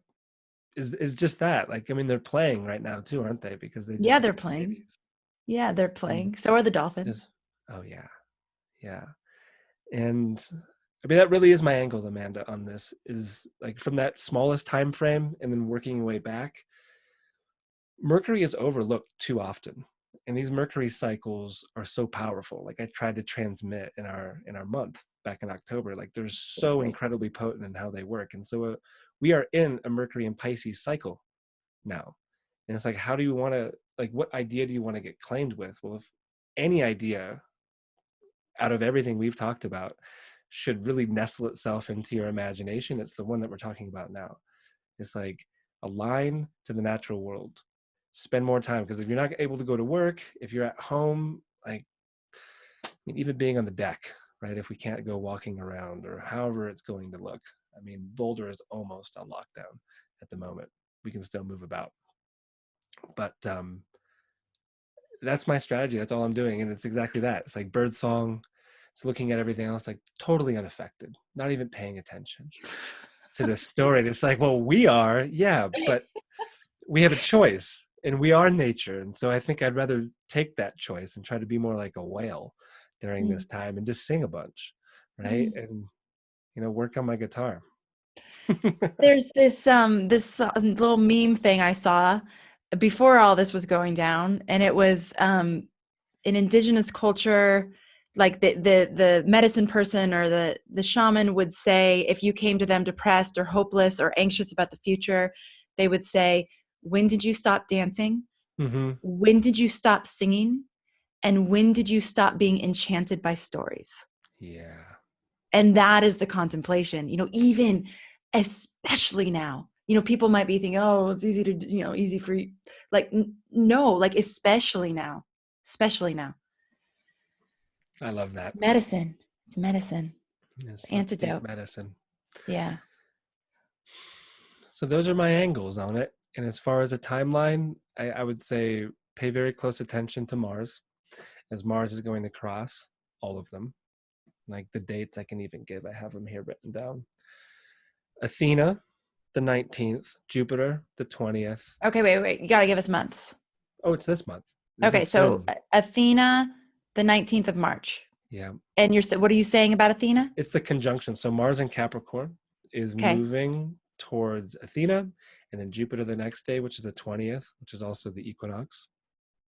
Is just that. Like, I mean, they're playing right now too, aren't they? Because they just Yeah, had they're two playing. babies. Yeah, they're And playing. So are the dolphins. just oh yeah. Yeah. And I mean that really is my angle, Amanda, on this is like from that smallest time frame and then working your way back. Mercury is overlooked too often. And these Mercury cycles are so powerful. Like I tried to transmit in our month back in October, like they're so Absolutely. incredibly potent in how they work. And so we are in a Mercury and Pisces cycle now. And it's like, how do you want to, like, what idea do you want to get claimed with? Well, if any idea out of everything we've talked about should really nestle itself into your imagination, it's the one that we're talking about now. It's like align to the natural world. Spend more time, because if you're not able to go to work, if you're at home, like I mean, even being on the deck, right? If we can't go walking around or however it's going to look. I mean, Boulder is almost on lockdown at the moment. We can still move about. But that's my strategy. That's all I'm doing. And it's exactly that. It's like bird song. It's looking at everything else like totally unaffected, not even paying attention to this story. And it's like, well, we are, yeah, but we have a choice and we are nature. And so I think I'd rather take that choice and try to be more like a whale during this Mm. time and just sing a bunch, right? Mm. And, work on my guitar. There's this little meme thing I saw before all this was going down, and it was an indigenous culture, like the medicine person or the shaman would say, if you came to them depressed or hopeless or anxious about the future, they would say, when did you stop dancing? Hmm. When did you stop singing? And when did you stop being enchanted by stories? Yeah. And that is the contemplation, even especially now. People might be thinking, oh, it's easy to, easy for you. Like, no, like, especially now, especially now. I love that. Medicine. It's medicine. It's such deep Antidote. medicine. Yeah. So those are my angles on it. And as far as a timeline, I would say pay very close attention to Mars, as Mars is going to cross. all of them. Like the dates I can even give, I have them here written down. Athena, the 19th, Jupiter, the 20th. Okay, wait. You got to give us months. Oh, it's this month. This Okay, is so soon. Athena, the 19th of March. Yeah. And what are you saying about Athena? It's the conjunction. So Mars in Capricorn is Okay. moving towards Athena, and then Jupiter the next day, which is the 20th, which is also the equinox.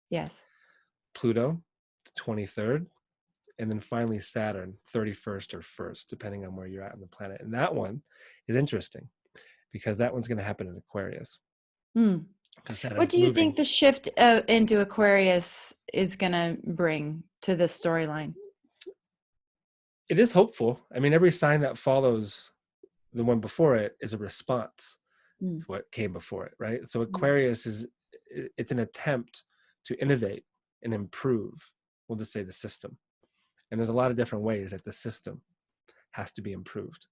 Yes. Pluto, the 23rd, and then finally Saturn, 31st or 1st, depending on where you're at on the planet. And that one is interesting because that one's going to happen in Aquarius. Hmm. Because What Saturn's do you moving. think the shift into Aquarius is going to bring to this storyline? It is hopeful. I mean, every sign that follows the one before it is a response Hmm. to what came before it, right? So Hmm. Aquarius it's an attempt to innovate and improve, we'll just say, the system. And there's a lot of different ways that the system has to be improved,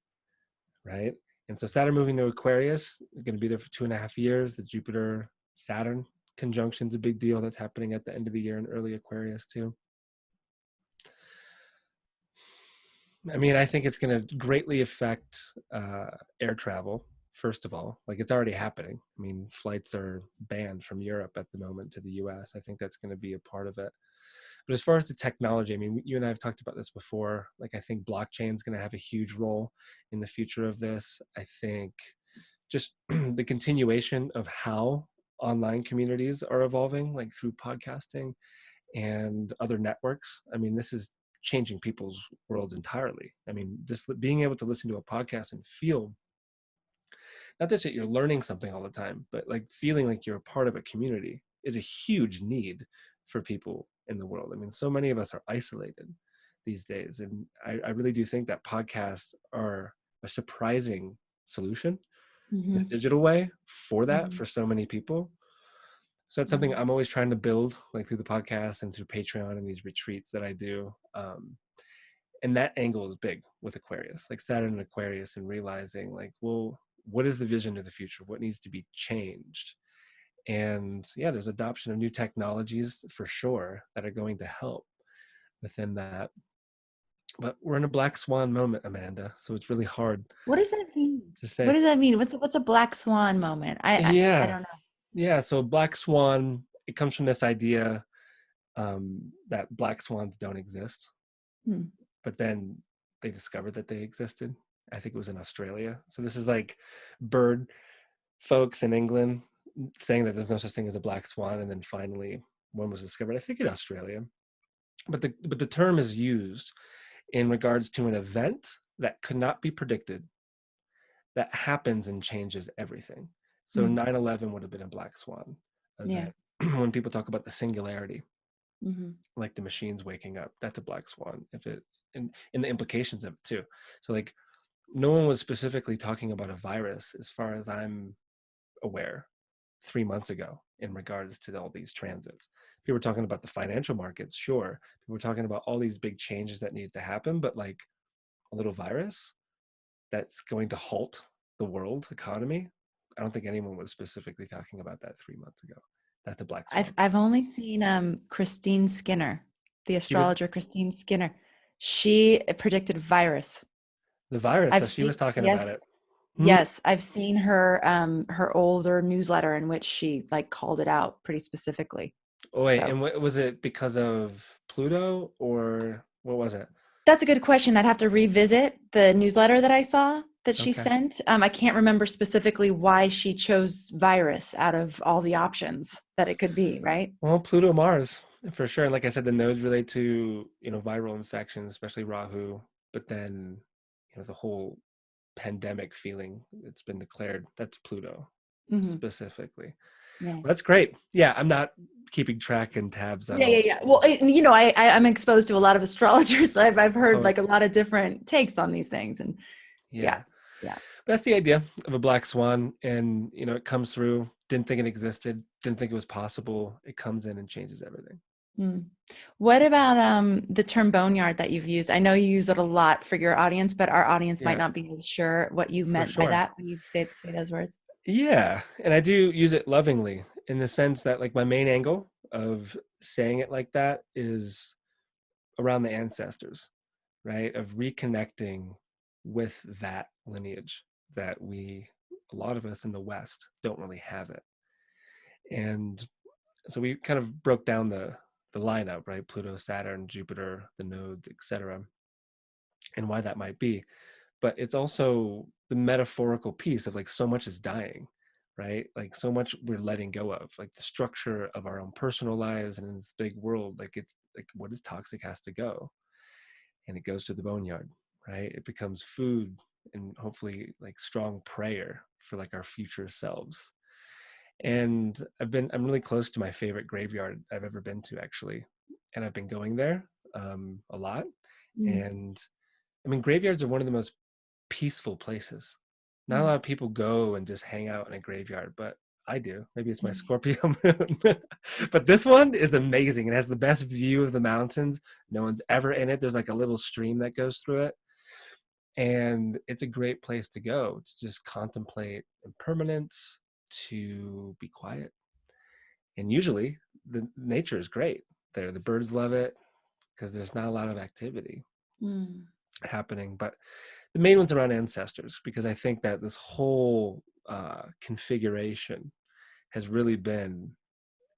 right? And so Saturn moving to Aquarius is going to be there for 2.5 years. The Jupiter Saturn conjunction is a big deal that's happening at the end of the year in early Aquarius too. I mean, I think it's going to greatly affect air travel. First of all, like it's already happening. I mean, flights are banned from Europe at the moment to the US. I think that's going to be a part of it. But as far as the technology, I mean, you and I have talked about this before. Like, I think blockchain is going to have a huge role in the future of this. I think just the continuation of how online communities are evolving, like through podcasting and other networks. I mean, this is changing people's worlds entirely. I mean, just being able to listen to a podcast and feel not that you're learning something all the time, but like feeling like you're a part of a community is a huge need for people in the world. I mean, so many of us are isolated these days. And I really do think that podcasts are a surprising solution in a Mm-hmm. digital way for that, Mm-hmm. for so many people. So that's something Mm-hmm. I'm always trying to build, like through the podcast and through Patreon and these retreats that I do. And that angle is big with Aquarius, like Saturn and Aquarius, and realizing like, well, what is the vision of the future? What needs to be changed? And yeah, there's adoption of new technologies for sure that are going to help within that. But we're in a black swan moment, Amanda. So it's really hard What does that mean? to What say. does that mean? What's a black swan moment? I Yeah. don't know. Yeah. So black swan, it comes from this idea that black swans don't exist. Hmm. But then they discovered that they existed. I think it was in Australia. So this is like bird folks in England saying that there's no such thing as a black swan, and then finally one was discovered. I think in Australia, but the term is used in regards to an event that could not be predicted that happens and changes everything. So Hmm. 9/11 would have been a black swan Yeah. event. When people talk about the singularity, Mm-hmm. like the machines waking up, that's a black swan. If it and the implications of it too. So like no one was specifically talking about a virus as far as I'm aware 3 months ago in regards to all these transits. People were talking about the financial markets, sure. People were talking about all these big changes that needed to happen, but like a little virus that's going to halt the world economy, I don't think anyone was specifically talking about that 3 months ago. That's a black I've swan. I've only seen Christine Skinner, the She was astrologer Christine Skinner. She predicted virus. the virus, I've so she seen was talking about yes, it. Hmm. yes, I've seen her older newsletter in which she like called it out pretty specifically. Oh, wait, So and what was it, because of Pluto or what was it? that's a good question. I'd have to revisit the newsletter that I saw that she Okay. sent. I can't remember specifically why she chose virus out of all the options that it could be, right? Well, Pluto, Mars, for sure. And like I said, the nodes relate to, viral infections, especially Rahu, but then, the whole pandemic feeling that's been declared, that's Pluto Hmm. specifically. Yeah. Well, that's great. Yeah, I'm not keeping track and tabs on Yeah, yeah, all. yeah. Well, I'm exposed to a lot of astrologers, so I've heard Oh, like a lot of different takes on these things, and yeah, yeah. yeah. That's the idea of a black swan. And, it comes through, didn't think it existed, didn't think it was possible. It comes in and changes everything. Hmm. What about the term boneyard that you've used? I know you use it a lot for your audience, but our audience might Yeah, not be as sure what you for meant by sure. that when you say those words. Yeah, and I do use it lovingly in the sense that like my main angle of saying it like that is around the ancestors, right? Of reconnecting with that lineage that a lot of us in the West don't really have it. And so we kind of broke down the lineup, right? Pluto, Saturn, Jupiter, the nodes, etc., and why that might be. But it's also the metaphorical piece of like so much is dying, right? Like so much we're letting go of, like the structure of our own personal lives and in this big world, like it's like what is toxic has to go, and it goes to the boneyard, right? It becomes food and hopefully like strong prayer for like our future selves. And I'm really close to my favorite graveyard I've ever been to, actually, and I've been going there a lot. Mm, And I mean, graveyards are one of the most peaceful places. Not a mm, lot of people go and just hang out in a graveyard, but I do. Maybe it's my mm, Scorpio moon. But this one is amazing. It has the best view of the mountains. No one's ever in it. There's like a little stream that goes through it. And it's a great place to go to just contemplate impermanence, to be quiet. And usually the nature is great there. The birds love it because there's not a lot of activity mm, happening. But the main one's around ancestors, because I think that this whole configuration has really been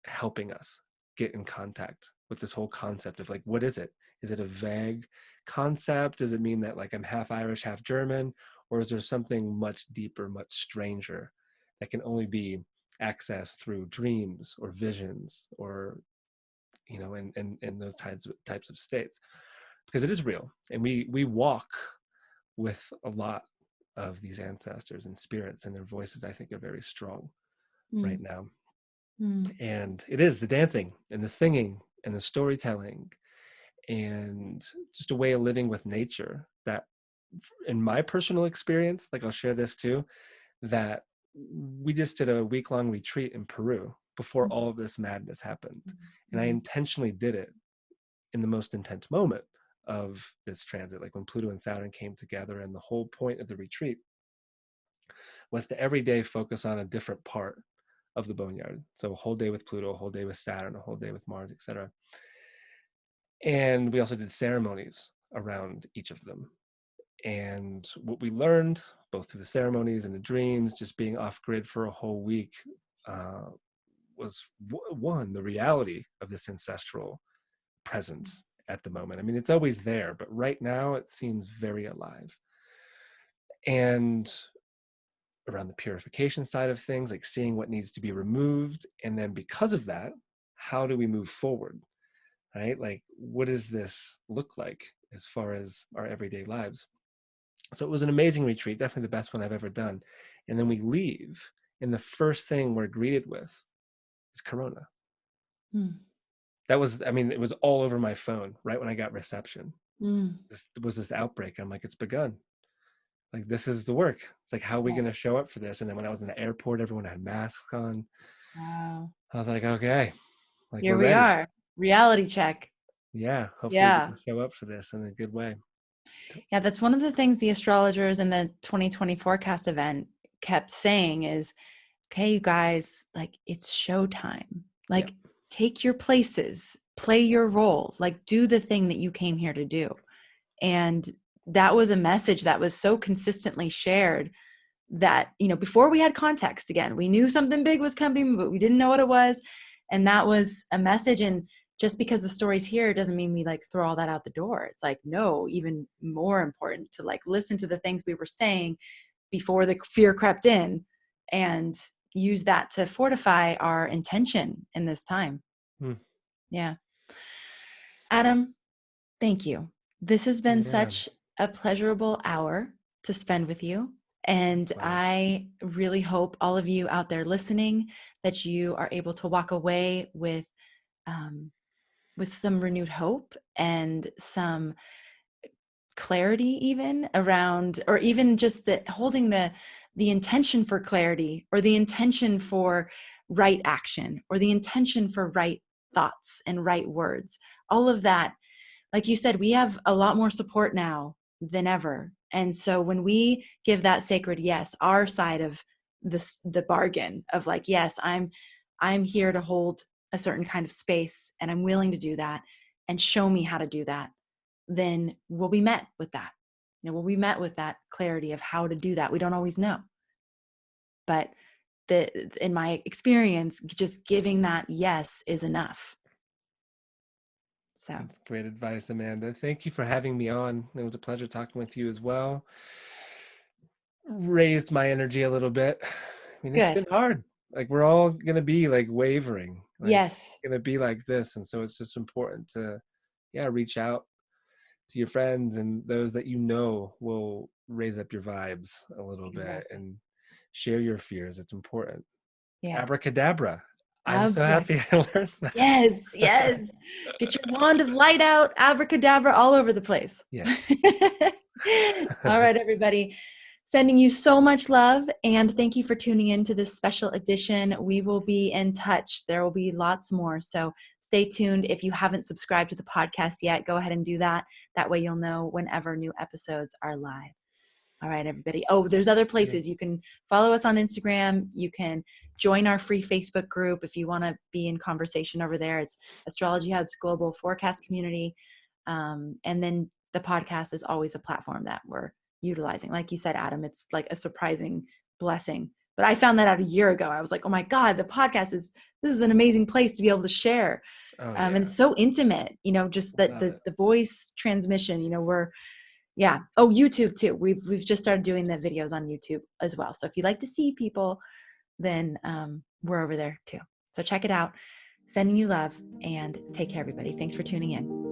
helping us get in contact with this whole concept of like, what is it? Is it a vague concept? Does it mean that like I'm half Irish, half German? Or is there something much deeper, much stranger that can only be accessed through dreams or visions, or in those types of states? Because it is real, and we walk with a lot of these ancestors and spirits, and their voices I think are very strong right mm, now. mm, And it is the dancing and the singing and the storytelling and just a way of living with nature that, in my personal experience, like I'll share this too, that we just did a week-long retreat in Peru before mm, all of this madness happened. And I mm, intentionally did it in the most intense moment of this transit, like when Pluto and Saturn came together. And the whole point of the retreat was to every day focus on a different part of the boneyard. So a whole day with Pluto, a whole day with Saturn, a whole day with Mars, etc. And we also did ceremonies around each of them. And what we learned, both through the ceremonies and the dreams, just being off grid for a whole week, uh, was one, the reality of this ancestral presence at the moment. I mean, it's always there, but right now it seems very alive. And around the purification side of things, like seeing what needs to be removed. And then because of that, how do we move forward, right? Like, what does this look like as far as our everyday lives? So it was an amazing retreat, definitely the best one I've ever done. And then we leave, and the first thing we're greeted with is Corona. mm, That was, I mean, it was all over my phone right when I got reception. mm. This was this outbreak. I'm like, it's begun. Like, this is the work. It's like, how are we Yeah. going to show up for this? And then when I was in the airport, everyone had masks on. Wow. I was like, okay, like Here we're we ready. are. Reality check. Yeah, hopefully we Yeah. can show up for this in a good way. Yeah, that's one of the things the astrologers in the 2020 forecast event kept saying is, okay, you guys, like it's showtime. Yeah. Like take your places, play your role, like do the thing that you came here to do. And that was a message that was so consistently shared that, before we had context, again, we knew something big was coming, but we didn't know what it was. And that was a message. And just because the story's here doesn't mean we like throw all that out the door. It's like, no, even more important to like listen to the things we were saying before the fear crept in and use that to fortify our intention in this time. Hmm. Yeah. Adam, thank you. This has been Yeah. such a pleasurable hour to spend with you. And Likewise. I really hope all of you out there listening that you are able to walk away um, with some renewed hope and some clarity, even around, or even just the holding the intention for clarity, or the intention for right action, or the intention for right thoughts and right words. All of that, like you said, we have a lot more support now than ever. And so when we give that sacred yes, our side of the bargain of like, yes, I'm here to hold a certain kind of space and I'm willing to do that. and show me how to do that, then we'll be met with that. We'll be met with that clarity of how to do that. We don't always know. But in my experience, just giving that yes is enough. So that's great advice, Amanda. Thank you for having me on. It was a pleasure talking with you as well. Raised my energy a little bit. I mean, it's good. been hard. Like, we're all gonna be like wavering, like Yes. gonna be like this. And so it's just important to, yeah, reach out to your friends and those that you know will raise up your vibes a little bit, Exactly. and share your fears. It's important. Yeah. Abracadabra. I'm so happy I learned that. Yes, yes. Get your wand of light out, abracadabra all over the place. Yeah. All right, everybody. Sending you so much love, and thank you for tuning in to this special edition. We will be in touch. There will be lots more. So stay tuned. If you haven't subscribed to the podcast yet, go ahead and do that. That way you'll know whenever new episodes are live. All right, everybody. Oh, there's other places. You can follow us on Instagram. You can join our free Facebook group if you want to be in conversation over there. It's Astrology Hub's global forecast community. And then the podcast is always a platform that we're utilizing. Like you said, Adam, it's like a surprising blessing. But I found that out a year ago. I was like, oh my God, the podcast this is an amazing place to be able to share. Oh And yeah. it's so intimate, just that Love it. the voice transmission, yeah. Oh, YouTube too. We've just started doing the videos on YouTube as well. So if you like to see people, then we're over there too. So check it out. Sending you love, and take care, everybody. Thanks for tuning in.